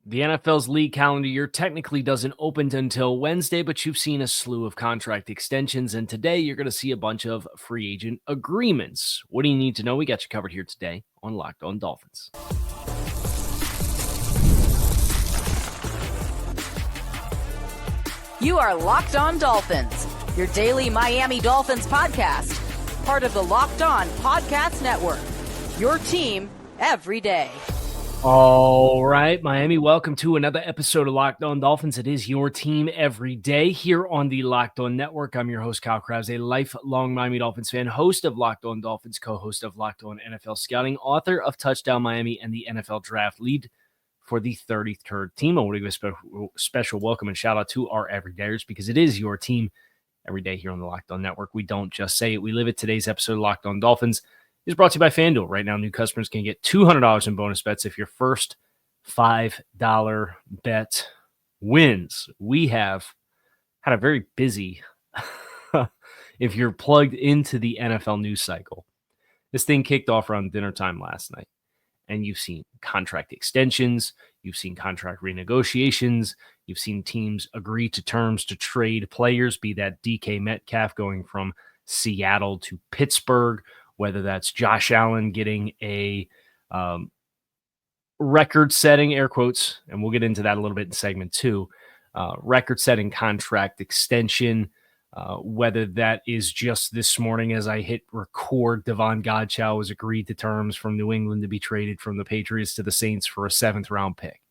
The NFL's league calendar year technically doesn't open until Wednesday, but you've seen a slew of contract extensions, and today you're going to see a bunch of free agent agreements. What do you need to know? We got you covered here today on Locked On Dolphins. You are Locked On Dolphins, your daily Miami Dolphins podcast, part of the Locked On Podcast Network, your team every day. All right, Miami, welcome to another episode of Locked On Dolphins. It is your team every day here on the Locked On Network. I'm your host, Kyle Krause, a lifelong Miami Dolphins fan, host of Locked On Dolphins, co-host of Locked On NFL Scouting, author of Touchdown Miami and the NFL Draft, lead for the 33rd team. I want to give a special welcome and shout out to our everydayers because it is your team every day here on the Locked On Network. We don't just say it, we live it. Today's episode of Locked On Dolphins is brought to you by FanDuel. Right now, new customers can get $200 in bonus bets if your first $5 bet wins. We have had a very busy, if you're plugged into the NFL news cycle. This thing kicked off around dinner time last night, and you've seen contract extensions, you've seen contract renegotiations, you've seen teams agree to terms to trade players, be that DK Metcalf going from Seattle to Pittsburgh, whether that's Josh Allen getting a record-setting, air quotes, and we'll get into that a little bit in segment 2, record-setting contract extension, whether that is just this morning as I hit record, Devon Godchow has agreed to terms from New England to be traded from the Patriots to the Saints for a 7th-round pick,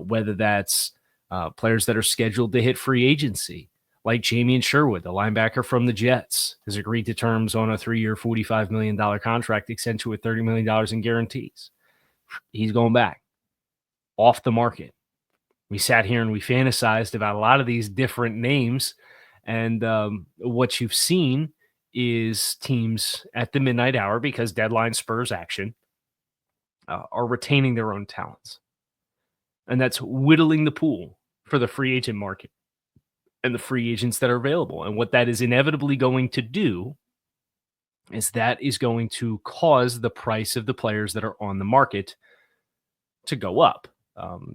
whether that's players that are scheduled to hit free agency, like Jamien Sherwood, the linebacker from the Jets, has agreed to terms on a 3-year, $45 million contract extension with $30 million in guarantees. He's going back off the market. We sat here and we fantasized about a lot of these different names, and what you've seen is teams at the midnight hour, because deadline spurs action, are retaining their own talents. And that's whittling the pool for the free agent market and the free agents that are available. And what that is inevitably going to do is that is going to cause the price of the players that are on the market to go up.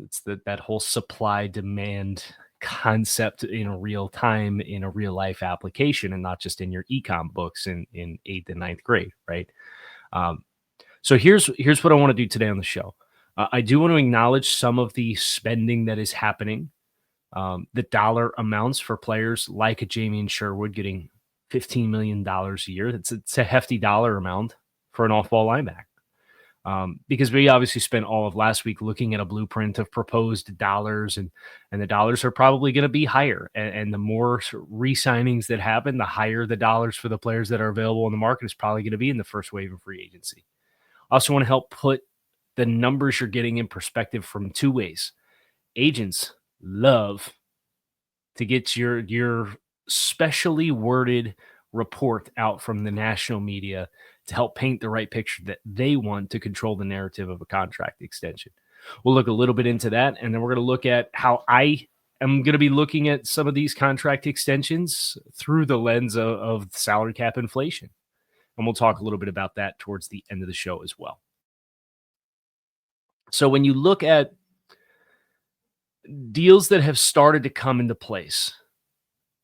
It's that whole supply-demand concept in a real time, in a real-life application, and not just in your econ books in 8th and 9th grade, right? So here's what I want to do today on the show. I do want to acknowledge some of the spending that is happening. The dollar amounts for players like a Jamien Sherwood getting $15 million a year. It's a hefty dollar amount for an off-ball linebacker. Because we obviously spent all of last week looking at a blueprint of proposed dollars, and the dollars are probably going to be higher. And the more re-signings that happen, the higher the dollars for the players that are available in the market is probably going to be in the first wave of free agency. I also want to help put the numbers you're getting in perspective from 2 ways. Agents love to get your specially worded report out from the national media to help paint the right picture that they want to control the narrative of a contract extension. We'll look a little bit into that, and then we're going to look at how I am going to be looking at some of these contract extensions through the lens of salary cap inflation. And we'll talk a little bit about that towards the end of the show as well. So when you look at deals that have started to come into place,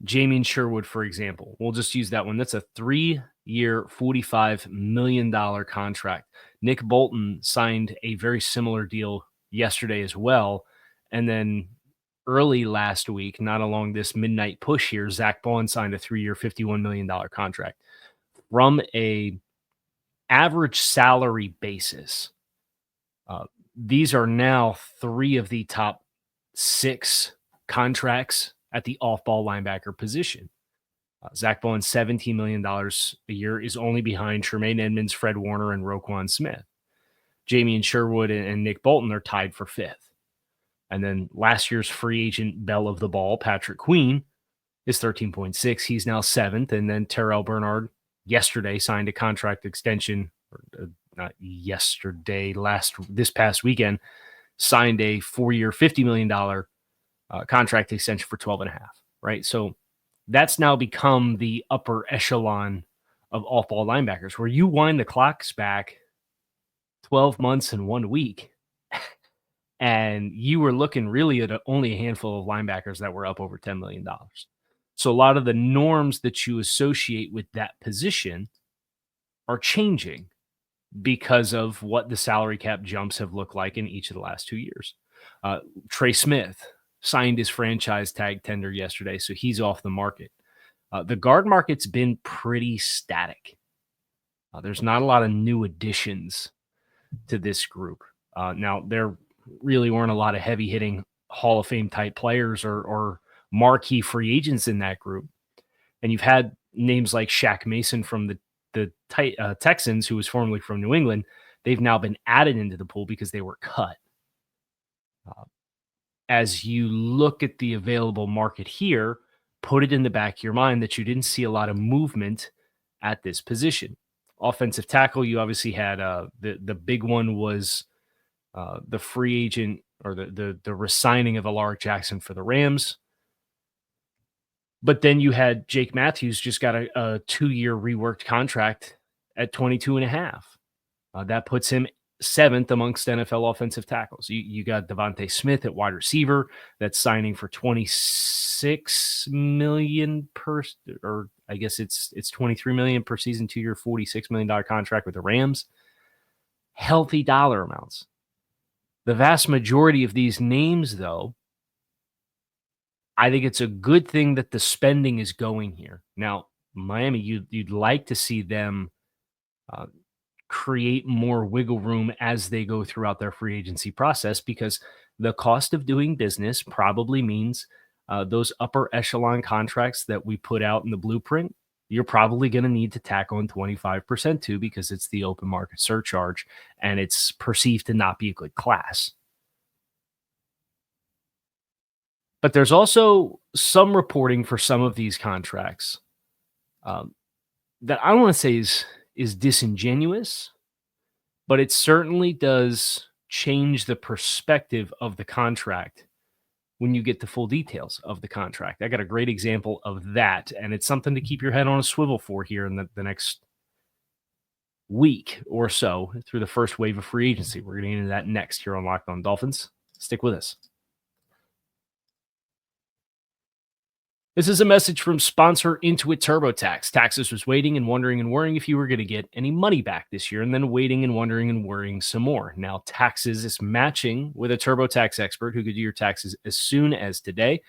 Jamien Sherwood, for example, we'll just use that one. That's a 3-year, $45 million contract. Nick Bolton signed a very similar deal yesterday as well. And then early last week, not along this midnight push here, Zach Bond signed a 3-year, $51 million contract. From a average salary basis, these are now 3 of the top 6 contracts at the off-ball linebacker position. Zach Bowen, $17 million a year, is only behind Tremaine Edmonds, Fred Warner, and Roquan Smith. Jamien Sherwood and Nick Bolton are tied for 5th. And then last year's free agent belle of the ball, Patrick Queen, is 13.6. He's now 7th. And then Terrell Bernard yesterday signed a contract extension, not yesterday, this past weekend, signed a 4-year, $50 million contract extension for 12.5, right? So that's now become the upper echelon of off-ball linebackers, where you wind the clocks back 12 months and 1 week, And you were looking really at only a handful of linebackers that were up over $10 million. So a lot of the norms that you associate with that position are changing because of what the salary cap jumps have looked like in each of the last 2 years. Trey Smith signed his franchise tag tender yesterday, so he's off the market. The guard market's been pretty static. There's not a lot of new additions to this group. Now, there really weren't a lot of heavy hitting Hall of Fame type players or marquee free agents in that group. And you've had names like Shaq Mason from the Texans, who was formerly from New England. They've now been added into the pool because they were cut. As you look at the available market here, put it in the back of your mind that you didn't see a lot of movement at this position. Offensive tackle, you obviously had the big one was the free agent or the resigning of Alaric Jackson for the Rams. But then you had Jake Matthews just got a 2-year reworked contract at 22 and a half. That puts him 7th amongst NFL offensive tackles. You got Devontae Smith at wide receiver that's signing for $26 million per, or I guess it's $23 million per season, 2-year, $46 million contract with the Rams. Healthy dollar amounts. The vast majority of these names, though, I think it's a good thing that the spending is going here. Now, Miami, you'd like to see them create more wiggle room as they go throughout their free agency process, because the cost of doing business probably means those upper echelon contracts that we put out in the blueprint, you're probably going to need to tack on 25% to, because it's the open market surcharge and it's perceived to not be a good class. But there's also some reporting for some of these contracts that I don't want to say is disingenuous, but it certainly does change the perspective of the contract when you get the full details of the contract. I got a great example of that, and it's something to keep your head on a swivel for here in the next week or so through the first wave of free agency. We're going to get into that next here on Locked On Dolphins. Stick with us. This is a message from sponsor Intuit TurboTax. Taxes was waiting and wondering and worrying if you were going to get any money back this year, and then waiting and wondering and worrying some more. Now Taxes is matching with a TurboTax expert who could do your taxes as soon as today.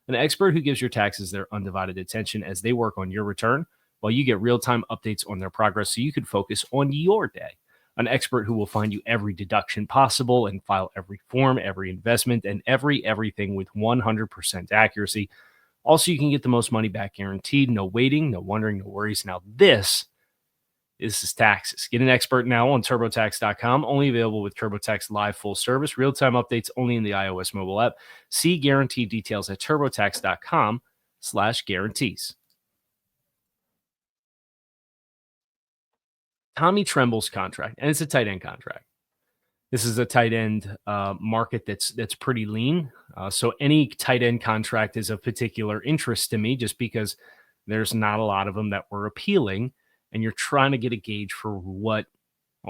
An expert who gives your taxes their undivided attention as they work on your return, while you get real-time updates on their progress so you can focus on your day. An expert who will find you every deduction possible and file every form, every investment, and everything with 100% accuracy. Also, you can get the most money back guaranteed. No waiting, no wondering, no worries. Now, this is Taxes. Get an expert now on TurboTax.com. Only available with TurboTax Live full service. Real-time updates only in the iOS mobile app. See guarantee details at TurboTax.com/guarantees. Tommy Tremble's contract, and it's a tight end contract. This is a tight end market that's pretty lean. So any tight end contract is of particular interest to me, just because there's not a lot of them that were appealing, and you're trying to get a gauge for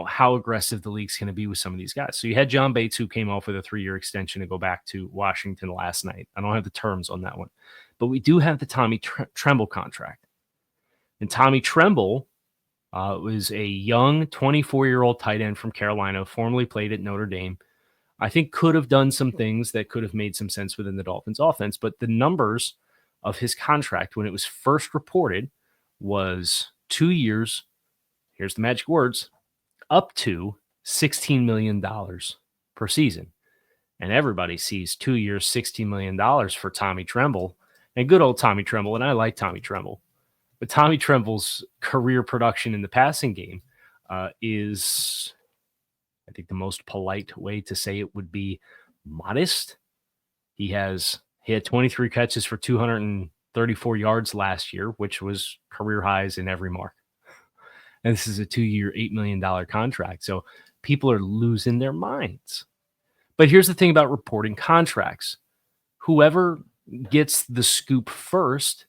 how aggressive the league's going to be with some of these guys. So you had John Bates, who came off with a 3-year extension to go back to Washington last night. I don't have the terms on that one, but we do have the Tommy Tremble contract. And Tommy Tremble was a young 24-year-old tight end from Carolina, formerly played at Notre Dame. I think could have done some things that could have made some sense within the Dolphins offense, but the numbers of his contract when it was first reported was 2 years, here's the magic words, up to $16 million per season. And everybody sees 2 years, $16 million for Tommy Tremble, and good old Tommy Tremble, and I like Tommy Tremble. But Tommy Tremble's career production in the passing game is, I think the most polite way to say it would be, modest. He had 23 catches for 234 yards last year, which was career highs in every mark. And this is a 2-year, $8 million contract. So people are losing their minds. But here's the thing about reporting contracts. Whoever gets the scoop first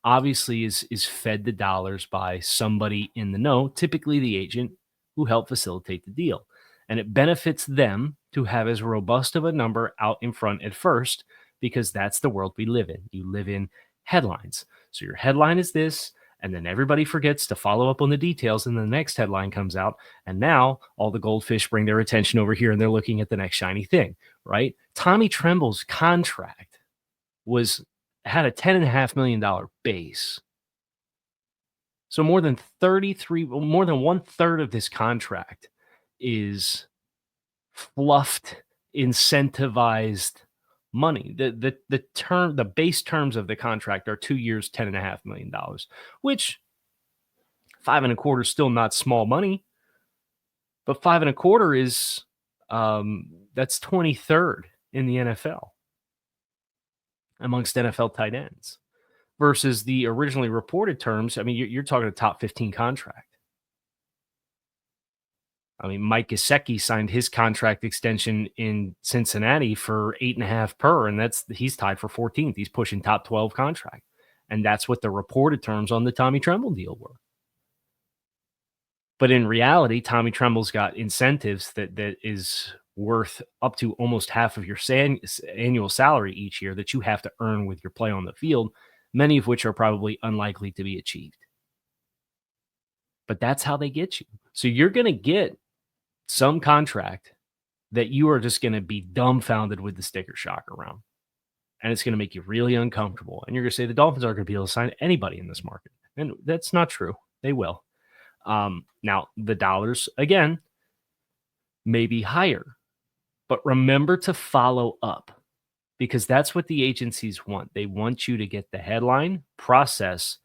obviously is fed the dollars by somebody in the know, typically the agent, who helped facilitate the deal. And it benefits them to have as robust of a number out in front at first, because that's the world we live in. You live in headlines. So your headline is this, and then everybody forgets to follow up on the details, and the next headline comes out, and now all the goldfish bring their attention over here, and they're looking at the next shiny thing, right? Tommy Tremble's contract had a $10.5 million base. So more than 1/3 of this contract is fluffed, incentivized money. The base terms of the contract are 2 years, $10.5 million, which 5.25 is still not small money, but 5.25 is that's 23rd in the NFL amongst NFL tight ends, versus the originally reported terms. I mean, you're talking a top 15 contract. I mean, Mike Gesicki signed his contract extension in Cincinnati for 8.5 per, and he's tied for 14th. He's pushing top 12 contract, and that's what the reported terms on the Tommy Tremble deal were. But in reality, Tommy Tremble's got incentives that is worth up to almost half of your annual salary each year that you have to earn with your play on the field, many of which are probably unlikely to be achieved. But that's how they get you. So you're going to get some contract that you are just going to be dumbfounded with the sticker shock around. And it's going to make you really uncomfortable. And you're going to say the Dolphins aren't going to be able to sign anybody in this market. And that's not true. They will. Now, the dollars, again, may be higher. But remember to follow up, because that's what the agencies want. They want you to get the headline, process,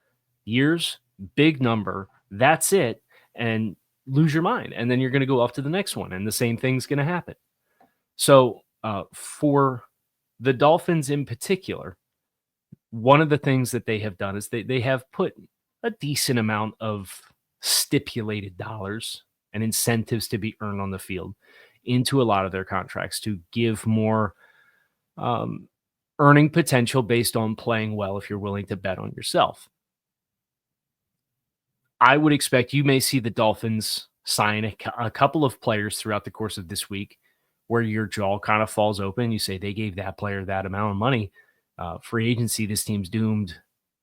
years, big number, that's it, and lose your mind. And then you're going to go off to the next one, and the same thing's going to happen. So for the Dolphins in particular, one of the things that they have done is they have put a decent amount of stipulated dollars and incentives to be earned on the field into a lot of their contracts to give more earning potential based on playing well if you're willing to bet on yourself. I would expect you may see the Dolphins sign a couple of players throughout the course of this week where your jaw kind of falls open. You say they gave that player that amount of money. Free agency, this team's doomed.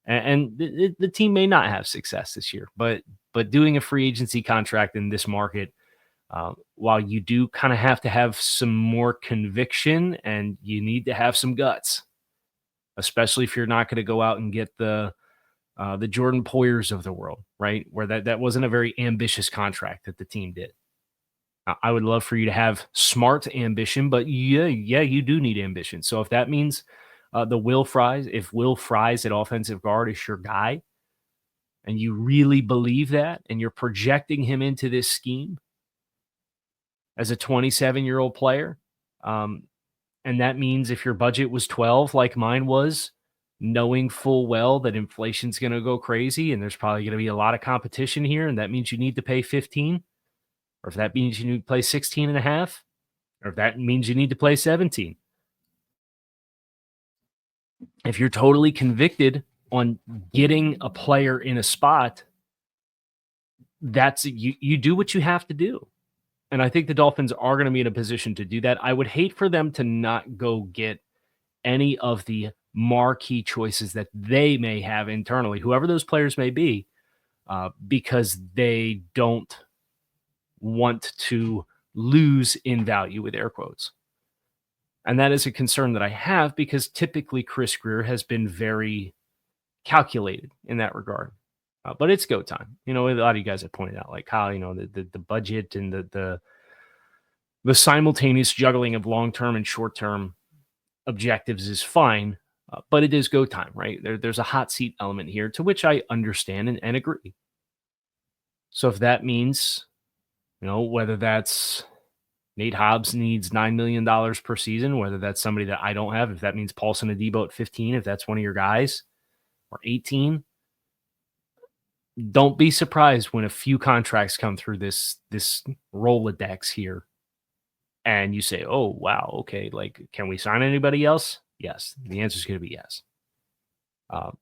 And the team may not have success this year, but doing a free agency contract in this market, while you do kind of have to have some more conviction and you need to have some guts, especially if you're not going to go out and get the Jordan Poyers of the world, right? Where that wasn't a very ambitious contract that the team did. I would love for you to have smart ambition, but yeah, you do need ambition. So if that means if Will Fries at offensive guard is your guy, and you really believe that, and you're projecting him into this scheme as a 27-year-old player, and that means if your budget was 12 like mine was, knowing full well that inflation's going to go crazy and there's probably going to be a lot of competition here, and that means you need to pay 15, or if that means you need to play 16.5, or if that means you need to play 17. If you're totally convicted on getting a player in a spot, that's you do what you have to do. And I think the Dolphins are going to be in a position to do that. I would hate for them to not go get any of the marquee choices that they may have internally, whoever those players may be, because they don't want to lose in value, with air quotes. And that is a concern that I have, because typically Chris Grier has been very calculated in that regard. But it's go time. A lot of you guys have pointed out, like how, the budget and the simultaneous juggling of long-term and short-term objectives is fine, but it is go time, right? There's a hot seat element here, to which I understand and agree. So if that means, whether that's Nate Hobbs needs $9 million per season, whether that's somebody that I don't have, if that means Paulson Adebo at 15, if that's one of your guys, or 18, don't be surprised when a few contracts come through this Rolodex here and you say, oh, wow, okay, like, can we sign anybody else? Yes. The answer is going to be yes. And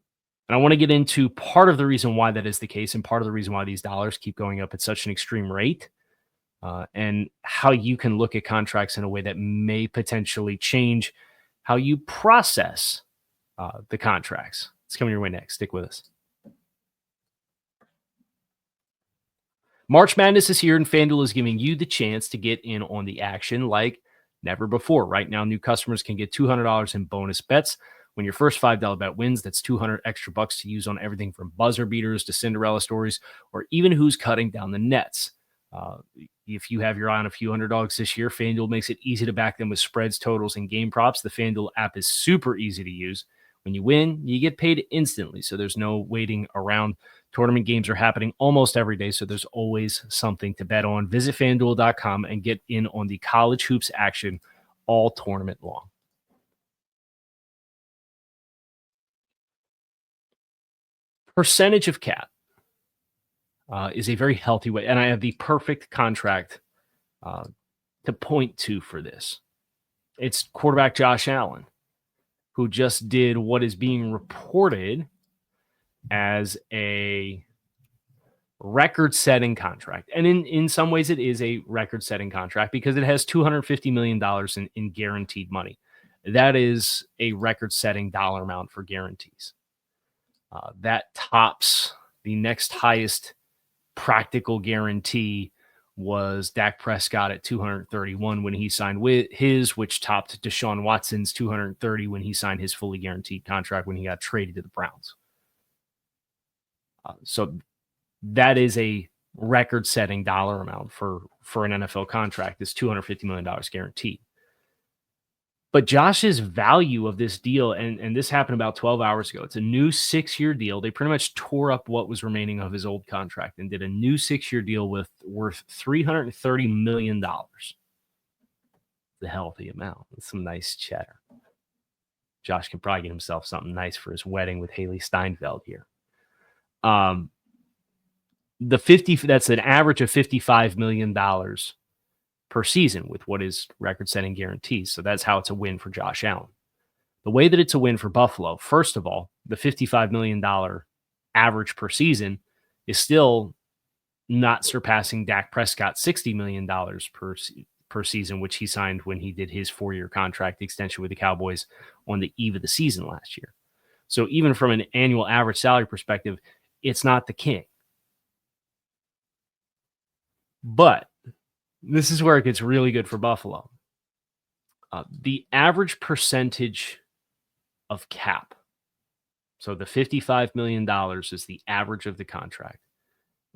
I want to get into part of the reason why that is the case, and part of the reason why these dollars keep going up at such an extreme rate. and how you can look at contracts in a way that may potentially change how you process the contracts. It's coming your way next. Stick with us. March Madness is here, and FanDuel is giving you the chance to get in on the action like never before. Right now, new customers can get $200 in bonus bets when your first $5 bet wins. That's $200 extra bucks to use on everything from buzzer beaters to Cinderella stories, or even who's cutting down the nets. If you have your eye on a few underdogs this year, FanDuel makes it easy to back them with spreads, totals, and game props. The FanDuel app is super easy to use. When you win, you get paid instantly, so there's no waiting around. Tournament games are happening almost every day, so there's always something to bet on. Visit FanDuel.com and get in on the college hoops action all tournament long. Percentage of cap is a very healthy way, and I have the perfect contract to point to for this. It's quarterback Josh Allen, who just did what is being reported as a record-setting contract. And in some ways, it is a record-setting contract because it has $250 million in guaranteed money. That is a record-setting dollar amount for guarantees. That tops the next highest practical guarantee was Dak Prescott at 231 when he signed with his, which topped Deshaun Watson's 230 when he signed his fully guaranteed contract when he got traded to the Browns. So that is a record-setting dollar amount for an NFL contract. It's $250 million guaranteed. But Josh's value of this deal, and this happened about 12 hours ago, it's a new 6-year deal. They pretty much tore up what was remaining of his old contract and did a new 6-year deal worth $330 million. The healthy amount. That's some nice cheddar. Josh can probably get himself something nice for his wedding with Haley Steinfeld here. That's an average of $55 million per season with what is record-setting guarantees. So that's how it's a win for Josh Allen. The way that it's a win for Buffalo, first of all, the $55 million average per season is still not surpassing Dak Prescott's $60 million per season, which he signed when he did his 4-year contract extension with the Cowboys on the eve of the season last year. So even from an annual average salary perspective, it's not the king. But this is where it gets really good for Buffalo. The average percentage of cap. So the $55 million is the average of the contract.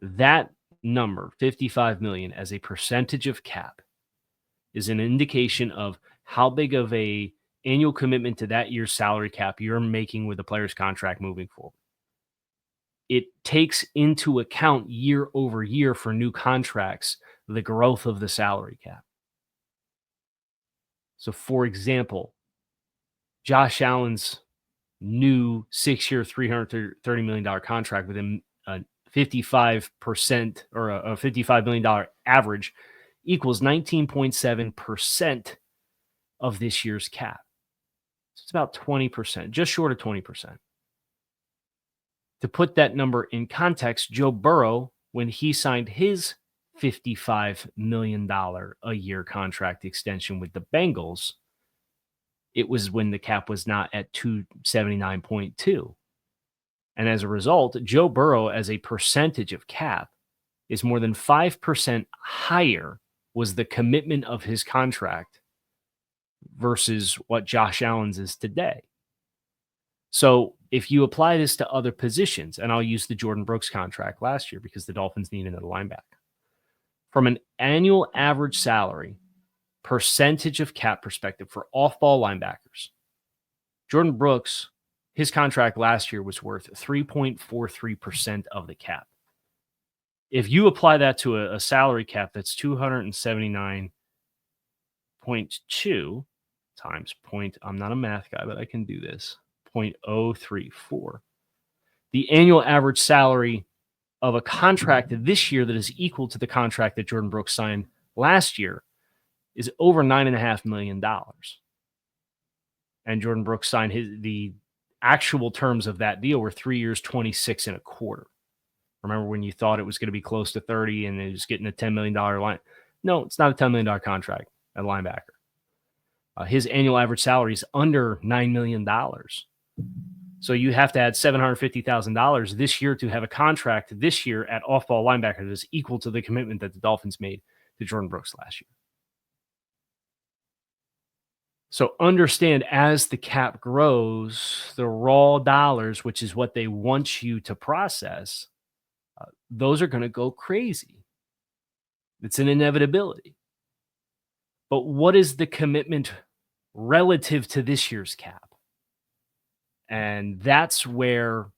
That number, $55 million as a percentage of cap, is an indication of how big of a annual commitment to that year's salary cap you're making with the player's contract moving forward. It takes into account year over year for new contracts the growth of the salary cap. So, for example, Josh Allen's new 6-year, $330 million contract with a 55% or a $55 million average equals 19.7% of this year's cap. So it's about 20%, just short of 20%. To put that number in context, Joe Burrow, when he signed his $55 million a year contract extension with the Bengals, it was when the cap was not at 279.2. And as a result, Joe Burrow as a percentage of cap is more than 5% higher was the commitment of his contract versus what Josh Allen's is today. So if you apply this to other positions, and I'll use the Jordan Brooks contract last year because the Dolphins need another linebacker. From an annual average salary, percentage of cap perspective for off-ball linebackers, Jordan Brooks, his contract last year was worth 3.43% of the cap. If you apply that to a salary cap that's 279.2 times point, I'm not a math guy, but I can do this, 0.034. The annual average salary of a contract this year that is equal to the contract that Jordan Brooks signed last year is over $9.5 million. And Jordan Brooks signed the actual terms of that deal were 3 years, 26.25. Remember when you thought it was going to be close to 30 and it was getting a $10 million line? No, it's not a $10 million contract at linebacker. His annual average salary is under $9 million. So you have to add $750,000 this year to have a contract this year at off-ball linebacker that is equal to the commitment that the Dolphins made to Jordan Brooks last year. So understand, as the cap grows, the raw dollars, which is what they want you to process, those are going to go crazy. It's an inevitability. But what is the commitment relative to this year's cap? And that's where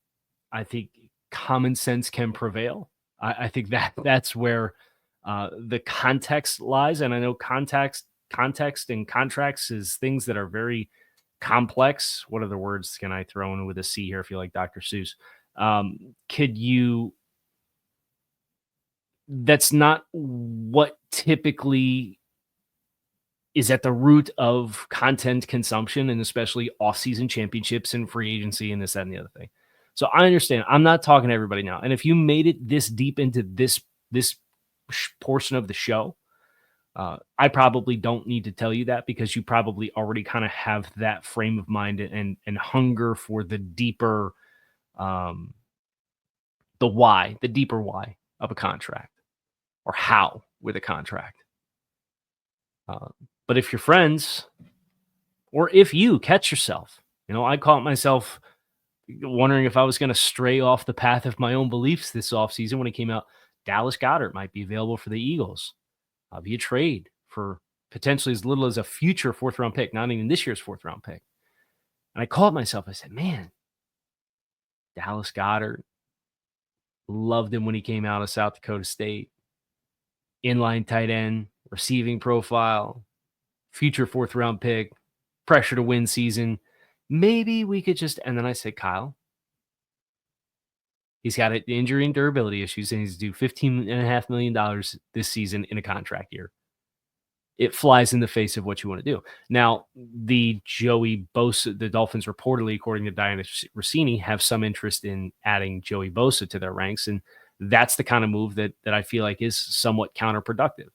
I think common sense can prevail. I think that's where the context lies. And I know context and contracts is things that are very complex. What other words can I throw in with a C here if you like Dr. Seuss? That's not what typically is at the root of content consumption, and especially off-season championships and free agency and this, that, and the other thing. So I understand. I'm not talking to everybody now. And if you made it this deep into this portion of the show, I probably don't need to tell you that, because you probably already kind of have that frame of mind and hunger for the deeper, the deeper why of a contract, or how with a contract. But if your friends, or if you catch yourself, I caught myself wondering if I was going to stray off the path of my own beliefs this offseason when it came out Dallas Goedert might be available for the Eagles via trade for potentially as little as a future fourth-round pick, not even this year's fourth-round pick. And I caught myself. I said, man, Dallas Goedert, loved him when he came out of South Dakota State. Inline tight end, receiving profile, future fourth-round pick, pressure to win season. Maybe we could just, and then I said, Kyle, he's got injury and durability issues, and he's due $15.5 million this season in a contract year. It flies in the face of what you want to do. Now, the Joey Bosa, the Dolphins reportedly, according to Diana Rossini, have some interest in adding Joey Bosa to their ranks, and that's the kind of move that I feel like is somewhat counterproductive.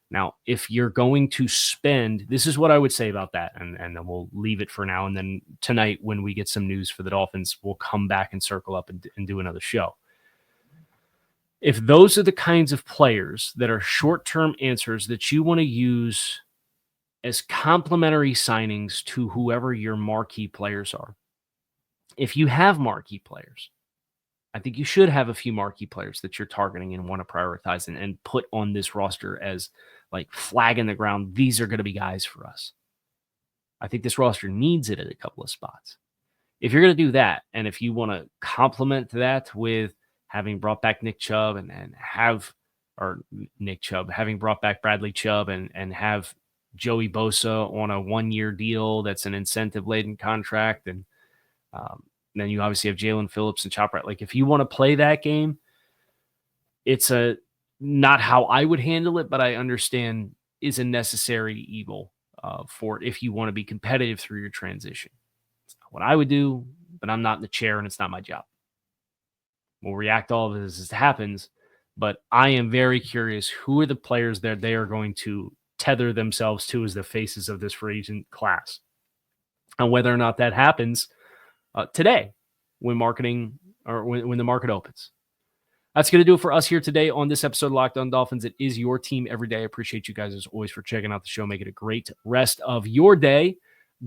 Now, if you're going to spend, this is what I would say about that, and then we'll leave it for now. And then tonight, when we get some news for the Dolphins, we'll come back and circle up and do another show. If those are the kinds of players that are short-term answers that you want to use as complementary signings to whoever your marquee players are, if you have marquee players, I think you should have a few marquee players that you're targeting and want to prioritize and put on this roster as like flag in the ground. These are going to be guys for us. I think this roster needs it at a couple of spots. If you're going to do that, and if you want to complement that with having brought back Nick Chubb having brought back Bradley Chubb and have Joey Bosa on a 1-year deal that's an incentive-laden contract, and then you obviously have Jalen Phillips and Chop Right. Like, if you want to play that game, it's not how I would handle it, but I understand is a necessary evil for if you want to be competitive through your transition. It's not what I would do, but I'm not in the chair and it's not my job. We'll react to all of this as it happens, but I am very curious who are the players that they are going to tether themselves to as the faces of this free agent class, and whether or not that happens today when the market opens. That's going to do it for us here today on this episode of Locked On Dolphins. It is your team every day. I appreciate you guys as always for checking out the show. Make it a great rest of your day.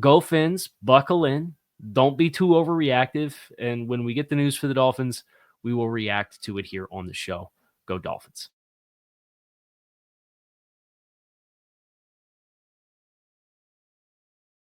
Go Fins, buckle in. Don't be too overreactive. And when we get the news for the Dolphins, we will react to it here on the show. Go Dolphins.